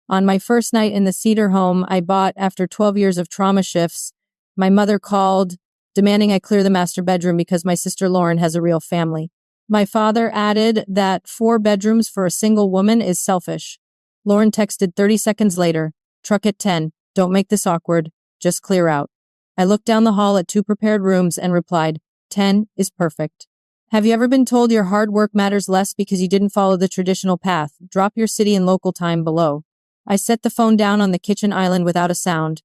On my first night in the cedar home I bought after 12 years of trauma shifts, my mother called, demanding I clear the master bedroom because my sister Lauren has a real family. My father added that 4 bedrooms for a single woman is selfish. Lauren texted 30 seconds later, truck at 10, don't make this awkward, just clear out. I looked down the hall at 2 prepared rooms and replied, 10 is perfect. Have you ever been told your hard work matters less because you didn't follow the traditional path? Drop your city and local time below. I set the phone down on the kitchen island without a sound.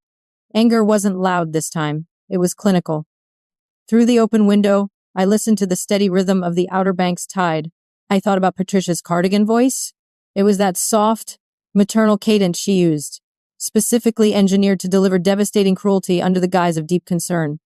Anger wasn't loud this time. It was clinical. Through the open window, I listened to the steady rhythm of the Outer Banks tide. I thought about Patricia's cardigan voice. It was that soft, maternal cadence she used, specifically engineered to deliver devastating cruelty under the guise of deep concern.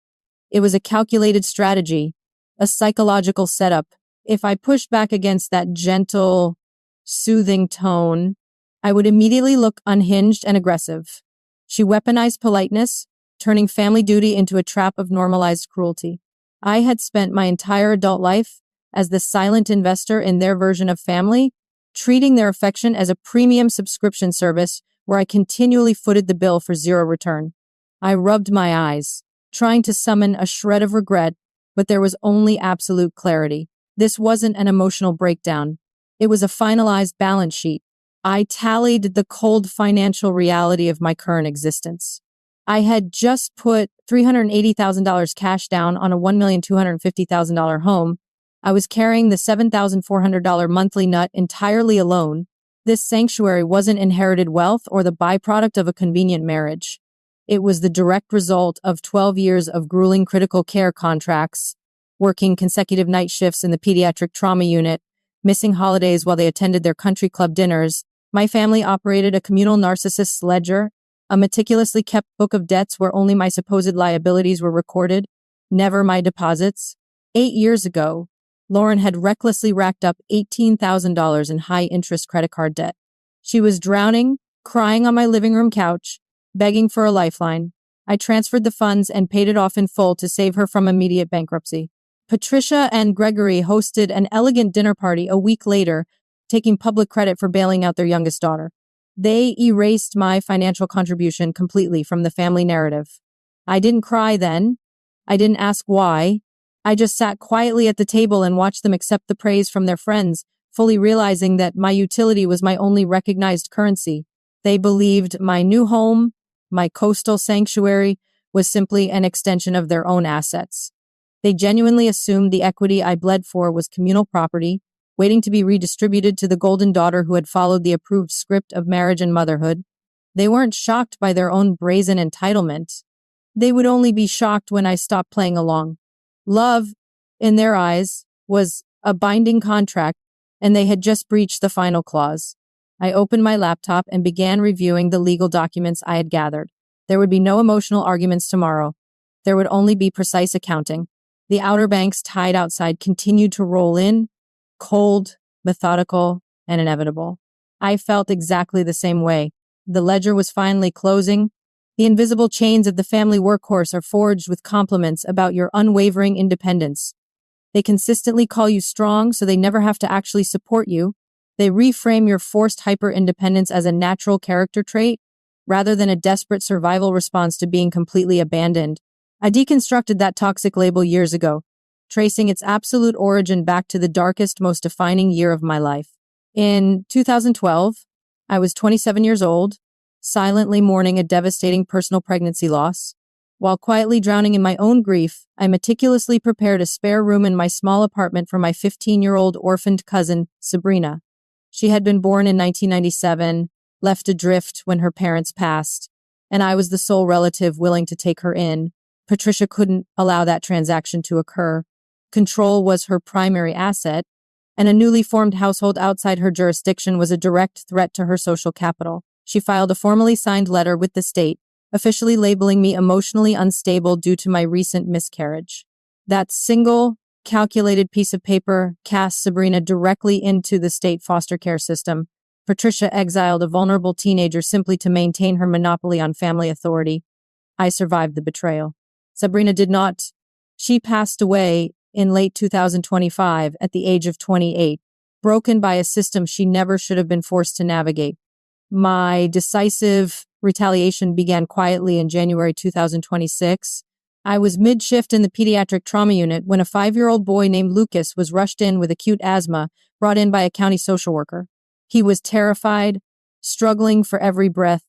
It was a calculated strategy, a psychological setup. If I pushed back against that gentle, soothing tone, I would immediately look unhinged and aggressive. She weaponized politeness, turning family duty into a trap of normalized cruelty. I had spent my entire adult life as the silent investor in their version of family, treating their affection as a premium subscription service where I continually footed the bill for zero return. I rubbed my eyes, trying to summon a shred of regret, but there was only absolute clarity. This wasn't an emotional breakdown. It was a finalized balance sheet. I tallied the cold financial reality of my current existence. I had just put $380,000 cash down on a $1,250,000 home. I was carrying the $7,400 monthly nut entirely alone. This sanctuary wasn't inherited wealth or the byproduct of a convenient marriage. It was the direct result of 12 years of grueling critical care contracts, working consecutive night shifts in the pediatric trauma unit, missing holidays while they attended their country club dinners. My family operated a communal narcissist's ledger, a meticulously kept book of debts where only my supposed liabilities were recorded, never my deposits. 8 years ago, Lauren had recklessly racked up $18,000 in high-interest credit card debt. She was drowning, crying on my living room couch, begging for a lifeline. I transferred the funds and paid it off in full to save her from immediate bankruptcy. Patricia and Gregory hosted an elegant dinner party a week later, taking public credit for bailing out their youngest daughter. They erased my financial contribution completely from the family narrative. I didn't cry then. I didn't ask why. I just sat quietly at the table and watched them accept the praise from their friends, fully realizing that my utility was my only recognized currency. They believed my new home, my coastal sanctuary, was simply an extension of their own assets. They genuinely assumed the equity I bled for was communal property, waiting to be redistributed to the golden daughter who had followed the approved script of marriage and motherhood. They weren't shocked by their own brazen entitlement. They would only be shocked when I stopped playing along. Love, in their eyes, was a binding contract, and they had just breached the final clause. I opened my laptop and began reviewing the legal documents I had gathered. There would be no emotional arguments tomorrow. There would only be precise accounting. The Outer Banks tide outside continued to roll in, cold, methodical, and inevitable. I felt exactly the same way. The ledger was finally closing. The invisible chains of the family workhorse are forged with compliments about your unwavering independence. They consistently call you strong, so they never have to actually support you. They reframe your forced hyper-independence as a natural character trait, rather than a desperate survival response to being completely abandoned. I deconstructed that toxic label years ago, tracing its absolute origin back to the darkest, most defining year of my life. In 2012, I was 27 years old, silently mourning a devastating personal pregnancy loss. While quietly drowning in my own grief, I meticulously prepared a spare room in my small apartment for my 15-year-old orphaned cousin, Sabrina. She had been born in 1997, left adrift when her parents passed, and I was the sole relative willing to take her in. Patricia couldn't allow that transaction to occur. Control was her primary asset, and a newly formed household outside her jurisdiction was a direct threat to her social capital. She filed a formally signed letter with the state, officially labeling me emotionally unstable due to my recent miscarriage. That single, calculated piece of paper cast Sabrina directly into the state foster care system. Patricia exiled a vulnerable teenager simply to maintain her monopoly on family authority. I survived the betrayal. Sabrina did not. She passed away in late 2025 at the age of 28, broken by a system she never should have been forced to navigate. My decisive retaliation began quietly in January 2026. I was mid-shift in the pediatric trauma unit when a 5-year-old boy named Lucas was rushed in with acute asthma, brought in by a county social worker. He was terrified, struggling for every breath,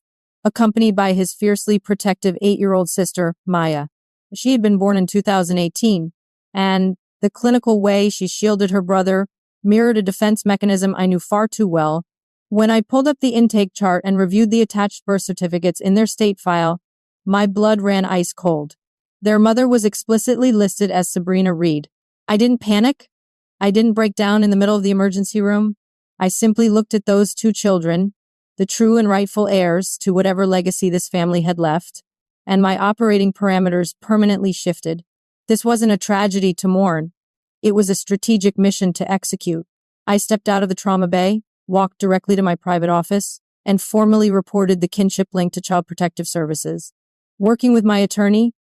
accompanied by his fiercely protective 8-year-old sister, Maya. She had been born in 2018, and the clinical way she shielded her brother mirrored a defense mechanism I knew far too well. When I pulled up the intake chart and reviewed the attached birth certificates in their state file, my blood ran ice cold. Their mother was explicitly listed as Sabrina Reed. I didn't panic. I didn't break down in the middle of the emergency room. I simply looked at those two children, the true and rightful heirs to whatever legacy this family had left, and my operating parameters permanently shifted. This wasn't a tragedy to mourn. It was a strategic mission to execute. I stepped out of the trauma bay, walked directly to my private office, and formally reported the kinship link to Child Protective Services. Working with my attorney,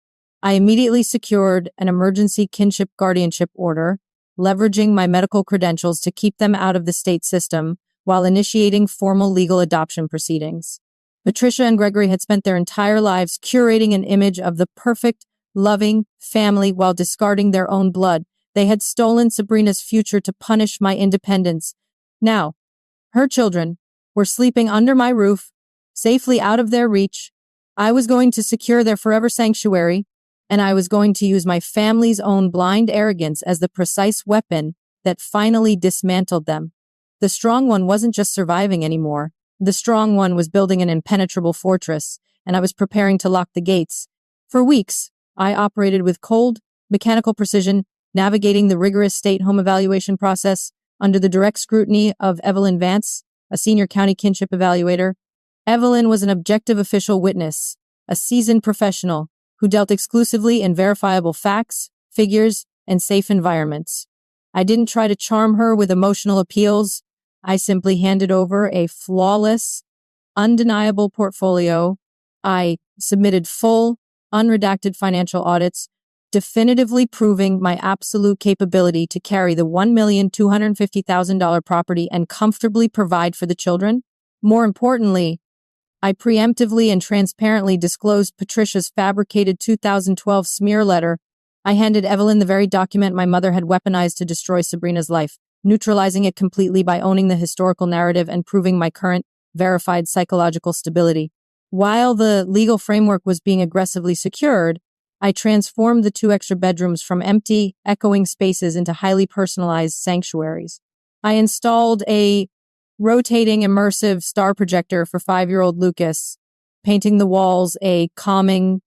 I immediately secured an emergency kinship guardianship order, leveraging my medical credentials to keep them out of the state system while initiating formal legal adoption proceedings. Patricia and Gregory had spent their entire lives curating an image of the perfect, loving family while discarding their own blood. They had stolen Sabrina's future to punish my independence. Now, her children were sleeping under my roof, safely out of their reach. I was going to secure their forever sanctuary, and I was going to use my family's own blind arrogance as the precise weapon that finally dismantled them. The strong one wasn't just surviving anymore. The strong one was building an impenetrable fortress, and I was preparing to lock the gates. For weeks, I operated with cold, mechanical precision, navigating the rigorous state home evaluation process under the direct scrutiny of Evelyn Vance, a senior county kinship evaluator. Evelyn was an objective official witness, a seasoned professional who dealt exclusively in verifiable facts, figures, and safe environments. I didn't try to charm her with emotional appeals. I simply handed over a flawless, undeniable portfolio. I submitted full, unredacted financial audits, definitively proving my absolute capability to carry the $1,250,000 property and comfortably provide for the children. More importantly, I preemptively and transparently disclosed Patricia's fabricated 2012 smear letter. I handed Evelyn the very document my mother had weaponized to destroy Sabrina's life, neutralizing it completely by owning the historical narrative and proving my current, verified psychological stability. While the legal framework was being aggressively secured, I transformed the 2 extra bedrooms from empty, echoing spaces into highly personalized sanctuaries. I installed a rotating immersive star projector for 5-year-old Lucas, painting the walls a calming,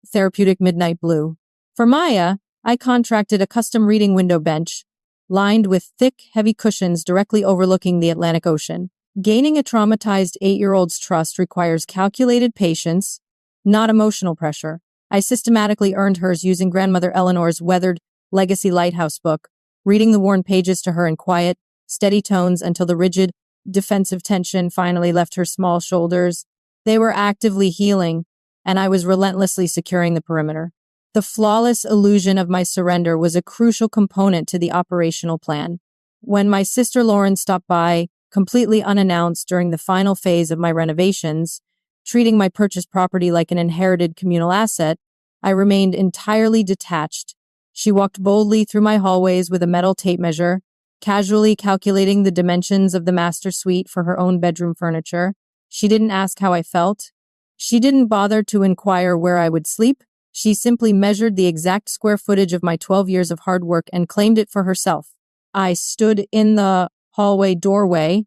therapeutic midnight blue. For Maya, I contracted a custom reading window bench, lined with thick, heavy cushions directly overlooking the Atlantic Ocean. Gaining a traumatized 8-year-old's trust requires calculated patience, not emotional pressure. I systematically earned hers using grandmother Eleanor's weathered legacy lighthouse book, reading the worn pages to her in quiet, steady tones until the rigid, defensive tension finally left her small shoulders. They were actively healing, and I was relentlessly securing the perimeter. The flawless illusion of my surrender was a crucial component to the operational plan. When my sister Lauren stopped by, completely unannounced during the final phase of my renovations, treating my purchased property like an inherited communal asset, I remained entirely detached. She walked boldly through my hallways with a metal tape measure, casually calculating the dimensions of the master suite for her own bedroom furniture. She didn't ask how I felt. She didn't bother to inquire where I would sleep. She simply measured the exact square footage of my 12 years of hard work and claimed it for herself. I stood in the hallway doorway,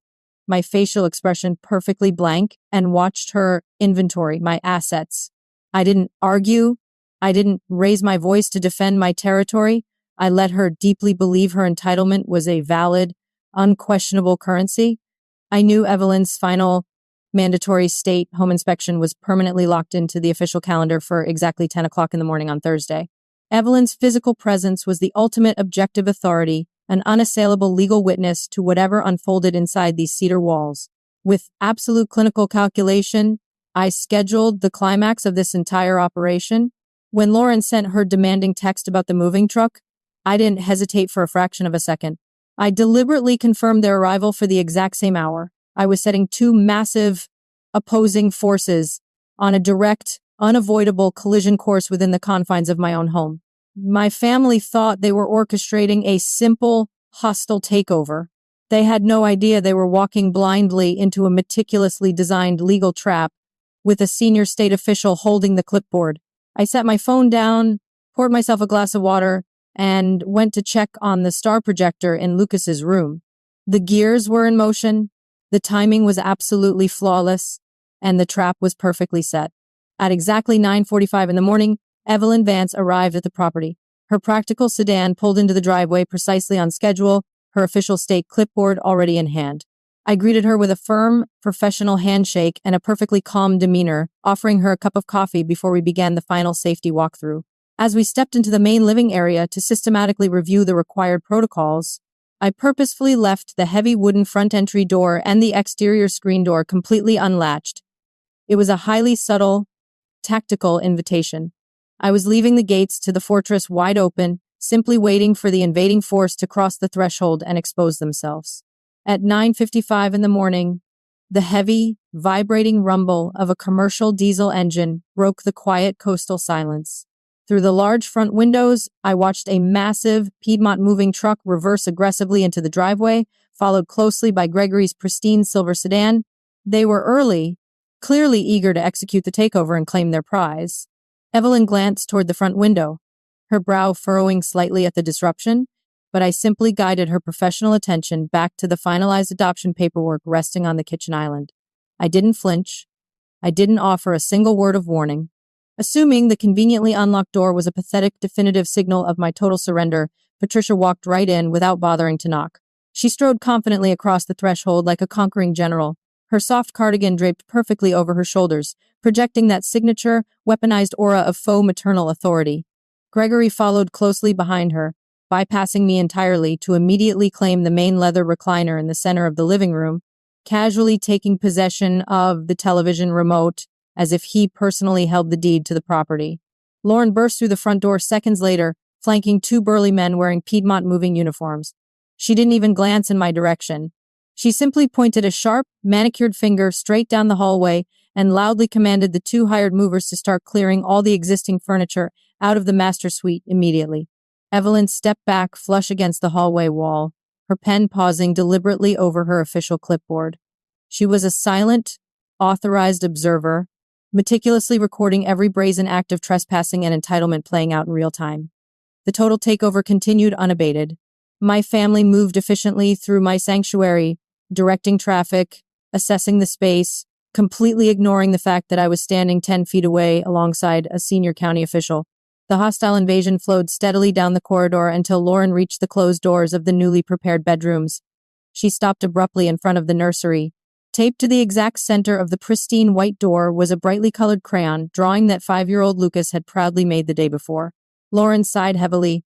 my facial expression perfectly blank, and watched her inventory my assets. I didn't argue. I didn't raise my voice to defend my territory. I let her deeply believe her entitlement was a valid, unquestionable currency. I knew Evelyn's final mandatory state home inspection was permanently locked into the official calendar for exactly 10 o'clock in the morning on Thursday. Evelyn's physical presence was the ultimate objective authority, an unassailable legal witness to whatever unfolded inside these cedar walls. With absolute clinical calculation, I scheduled the climax of this entire operation. When Lauren sent her demanding text about the moving truck, I didn't hesitate for a fraction of a second. I deliberately confirmed their arrival for the exact same hour. I was setting 2 massive opposing forces on a direct, unavoidable collision course within the confines of my own home. My family thought they were orchestrating a simple, hostile takeover. They had no idea they were walking blindly into a meticulously designed legal trap with a senior state official holding the clipboard. I set my phone down, poured myself a glass of water, and went to check on the star projector in Lucas's room. The gears were in motion, the timing was absolutely flawless, and the trap was perfectly set. At exactly 9:45 in the morning, Evelyn Vance arrived at the property. Her practical sedan pulled into the driveway precisely on schedule, her official state clipboard already in hand. I greeted her with a firm, professional handshake and a perfectly calm demeanor, offering her a cup of coffee before we began the final safety walkthrough. As we stepped into the main living area to systematically review the required protocols, I purposefully left the heavy wooden front entry door and the exterior screen door completely unlatched. It was a highly subtle, tactical invitation. I was leaving the gates to the fortress wide open, simply waiting for the invading force to cross the threshold and expose themselves. At 9:55 in the morning, the heavy, vibrating rumble of a commercial diesel engine broke the quiet coastal silence. Through the large front windows, I watched a massive Piedmont moving truck reverse aggressively into the driveway, followed closely by Gregory's pristine silver sedan. They were early, clearly eager to execute the takeover and claim their prize. Evelyn glanced toward the front window, her brow furrowing slightly at the disruption, but I simply guided her professional attention back to the finalized adoption paperwork resting on the kitchen island. I didn't flinch. I didn't offer a single word of warning. Assuming the conveniently unlocked door was a pathetic, definitive signal of my total surrender, Patricia walked right in without bothering to knock. She strode confidently across the threshold like a conquering general, her soft cardigan draped perfectly over her shoulders, projecting that signature, weaponized aura of faux maternal authority. Gregory followed closely behind her, bypassing me entirely to immediately claim the main leather recliner in the center of the living room, casually taking possession of the television remote as if he personally held the deed to the property. Lauren burst through the front door seconds later, flanking two burly men wearing Piedmont moving uniforms. She didn't even glance in my direction. She simply pointed a sharp, manicured finger straight down the hallway and loudly commanded the two hired movers to start clearing all the existing furniture out of the master suite immediately. Evelyn stepped back flush against the hallway wall, her pen pausing deliberately over her official clipboard. She was a silent, authorized observer, meticulously recording every brazen act of trespassing and entitlement playing out in real time. The total takeover continued unabated. My family moved efficiently through my sanctuary, directing traffic, assessing the space, completely ignoring the fact that I was standing 10 feet away alongside a senior county official. The hostile invasion flowed steadily down the corridor until Lauren reached the closed doors of the newly prepared bedrooms. She stopped abruptly in front of the nursery. Taped to the exact center of the pristine white door was a brightly colored crayon, drawing that 5-year-old Lucas had proudly made the day before. Lauren sighed heavily,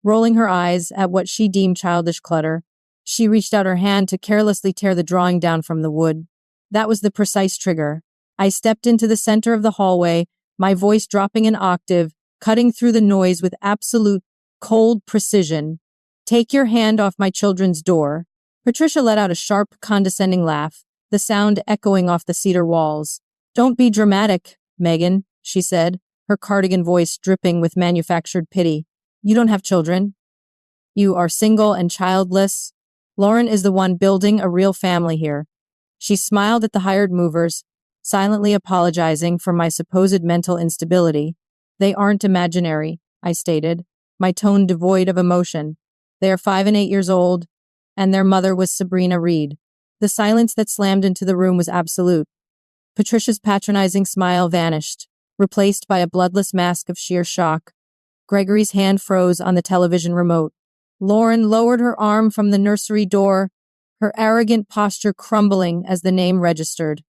rolling her eyes at what she deemed childish clutter. She reached out her hand to carelessly tear the drawing down from the wood. That was the precise trigger. I stepped into the center of the hallway, my voice dropping an octave, cutting through the noise with absolute, cold precision. "Take your hand off my children's door." Patricia let out a sharp, condescending laugh, the sound echoing off the cedar walls. "Don't be dramatic, Megan," she said, her cardigan voice dripping with manufactured pity. "You don't have children. You are single and childless. Lauren is the one building a real family here." She smiled at the hired movers, silently apologizing for my supposed mental instability. "They aren't imaginary," I stated, my tone devoid of emotion. "They are 5 and 8 years old, and their mother was Sabrina Reed." The silence that slammed into the room was absolute. Patricia's patronizing smile vanished, replaced by a bloodless mask of sheer shock. Gregory's hand froze on the television remote. Lauren lowered her arm from the nursery door, her arrogant posture crumbling as the name registered.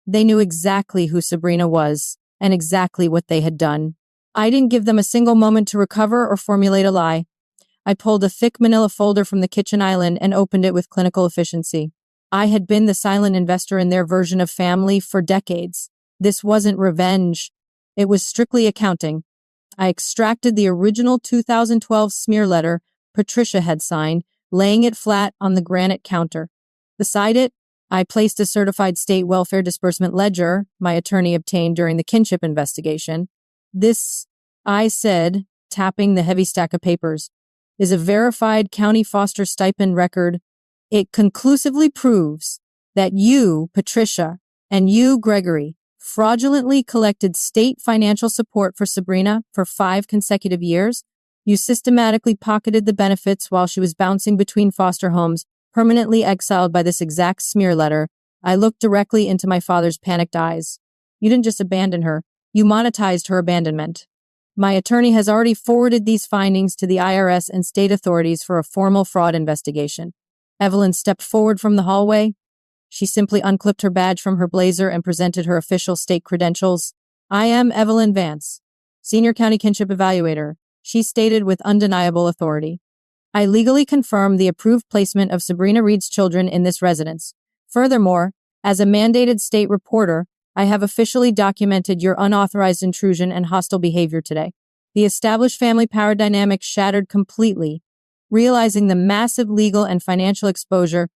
They knew exactly who Sabrina was, and exactly what they had done. I didn't give them a single moment to recover or formulate a lie. I pulled a thick manila folder from the kitchen island and opened it with clinical efficiency. I had been the silent investor in their version of family for decades. This wasn't revenge. It was strictly accounting. I extracted the original 2012 smear letter Patricia had signed, laying it flat on the granite counter. Beside it, I placed a certified state welfare disbursement ledger my attorney obtained during the kinship investigation. This, I said, tapping the heavy stack of papers, is a verified county foster stipend record. It conclusively proves that you, Patricia, and you, Gregory, fraudulently collected state financial support for Sabrina for 5 consecutive years. You systematically pocketed the benefits while she was bouncing between foster homes, permanently exiled by this exact smear letter. I looked directly into my father's panicked eyes. You didn't just abandon her, you monetized her abandonment. My attorney has already forwarded these findings to the IRS and state authorities for a formal fraud investigation. Evelyn stepped forward from the hallway. She simply unclipped her badge from her blazer and presented her official state credentials. I am Evelyn Vance, Senior County Kinship Evaluator, she stated with undeniable authority. I legally confirm the approved placement of Sabrina Reed's children in this residence. Furthermore, as a mandated state reporter, I have officially documented your unauthorized intrusion and hostile behavior today. The established family power dynamic shattered completely. Realizing the massive legal and financial exposure,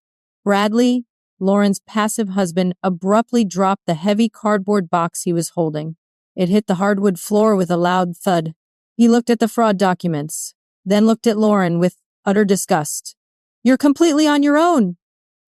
Bradley, Lauren's passive husband, abruptly dropped the heavy cardboard box he was holding. It hit the hardwood floor with a loud thud. He looked at the fraud documents, then looked at Lauren with utter disgust. "You're completely on your own,"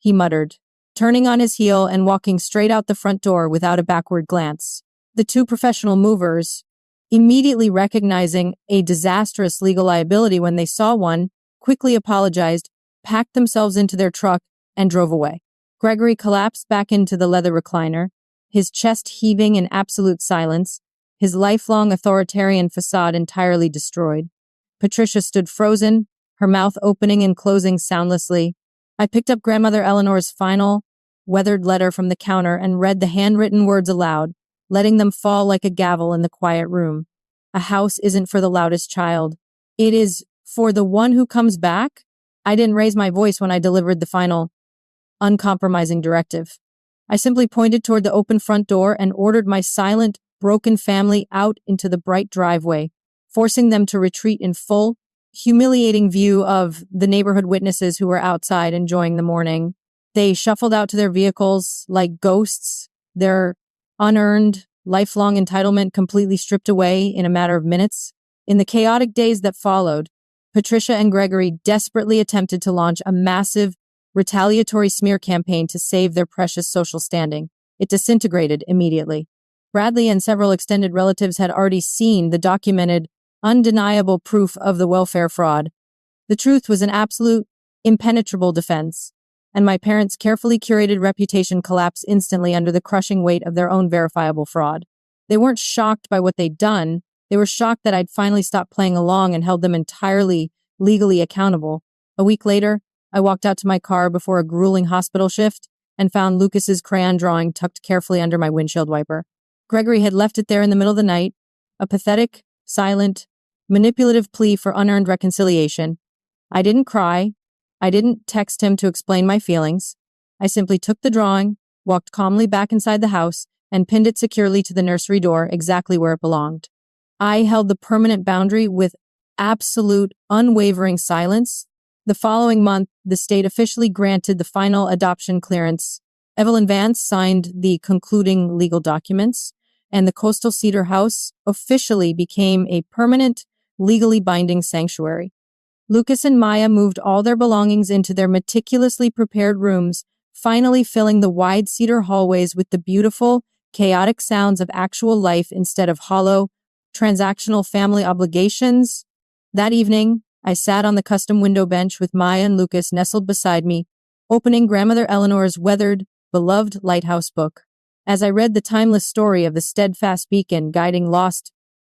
he muttered, turning on his heel and walking straight out the front door without a backward glance. The two professional movers, immediately recognizing a disastrous legal liability when they saw one, quickly apologized, packed themselves into their truck, and drove away. Gregory collapsed back into the leather recliner, his chest heaving in absolute silence, his lifelong authoritarian facade entirely destroyed. Patricia stood frozen, her mouth opening and closing soundlessly. I picked up Grandmother Eleanor's final, weathered letter from the counter and read the handwritten words aloud, letting them fall like a gavel in the quiet room. A house isn't for the loudest child. It is for the one who comes back. I didn't raise my voice when I delivered the final, uncompromising directive. I simply pointed toward the open front door and ordered my silent, broken family out into the bright driveway, forcing them to retreat in full, humiliating view of the neighborhood witnesses who were outside enjoying the morning. They shuffled out to their vehicles like ghosts, their unearned, lifelong entitlement completely stripped away in a matter of minutes. In the chaotic days that followed, Patricia and Gregory desperately attempted to launch a massive, retaliatory smear campaign to save their precious social standing. It disintegrated immediately. Bradley and several extended relatives had already seen the documented, undeniable proof of the welfare fraud. The truth was an absolute, impenetrable defense, and my parents' carefully curated reputation collapsed instantly under the crushing weight of their own verifiable fraud. They weren't shocked by what they'd done. They were shocked that I'd finally stopped playing along and held them entirely legally accountable. A week later, I walked out to my car before a grueling hospital shift and found Lucas's crayon drawing tucked carefully under my windshield wiper. Gregory had left it there in the middle of the night, a pathetic, silent, manipulative plea for unearned reconciliation. I didn't cry. I didn't text him to explain my feelings. I simply took the drawing, walked calmly back inside the house, and pinned it securely to the nursery door exactly where it belonged. I held the permanent boundary with absolute, unwavering silence. The following month, the state officially granted the final adoption clearance. Evelyn Vance signed the concluding legal documents, and the Coastal Cedar House officially became a permanent, legally binding sanctuary. Lucas and Maya moved all their belongings into their meticulously prepared rooms, finally filling the wide cedar hallways with the beautiful, chaotic sounds of actual life instead of hollow, transactional family obligations. That evening, I sat on the custom window bench with Maya and Lucas nestled beside me, opening Grandmother Eleanor's weathered, beloved lighthouse book. As I read the timeless story of the steadfast beacon guiding lost,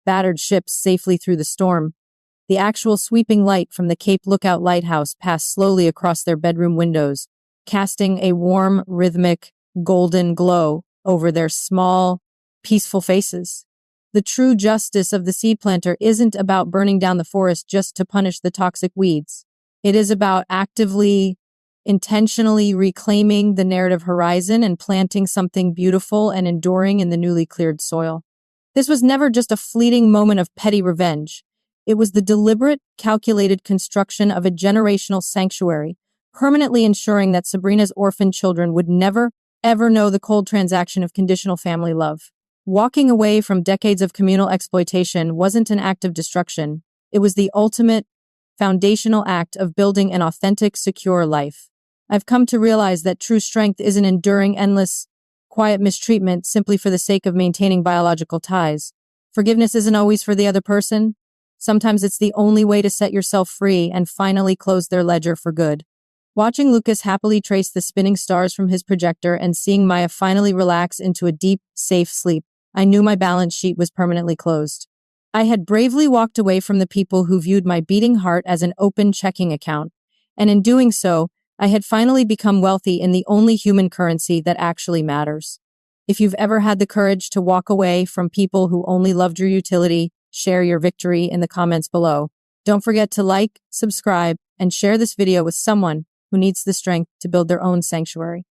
battered ships safely through the storm, the actual sweeping light from the Cape Lookout Lighthouse passed slowly across their bedroom windows, casting a warm, rhythmic, golden glow over their small, peaceful faces. The true justice of the seed planter isn't about burning down the forest just to punish the toxic weeds. It is about actively, intentionally reclaiming the narrative horizon and planting something beautiful and enduring in the newly cleared soil. This was never just a fleeting moment of petty revenge. It was the deliberate, calculated construction of a generational sanctuary, permanently ensuring that Sabrina's orphan children would never, ever know the cold transaction of conditional family love. Walking away from decades of communal exploitation wasn't an act of destruction. It was the ultimate, foundational act of building an authentic, secure life. I've come to realize that true strength isn't enduring endless, quiet mistreatment simply for the sake of maintaining biological ties. Forgiveness isn't always for the other person. Sometimes it's the only way to set yourself free and finally close their ledger for good. Watching Lucas happily trace the spinning stars from his projector and seeing Maya finally relax into a deep, safe sleep, I knew my balance sheet was permanently closed. I had bravely walked away from the people who viewed my beating heart as an open checking account, and in doing so, I had finally become wealthy in the only human currency that actually matters. If you've ever had the courage to walk away from people who only loved your utility, share your victory in the comments below. Don't forget to like, subscribe, and share this video with someone who needs the strength to build their own sanctuary.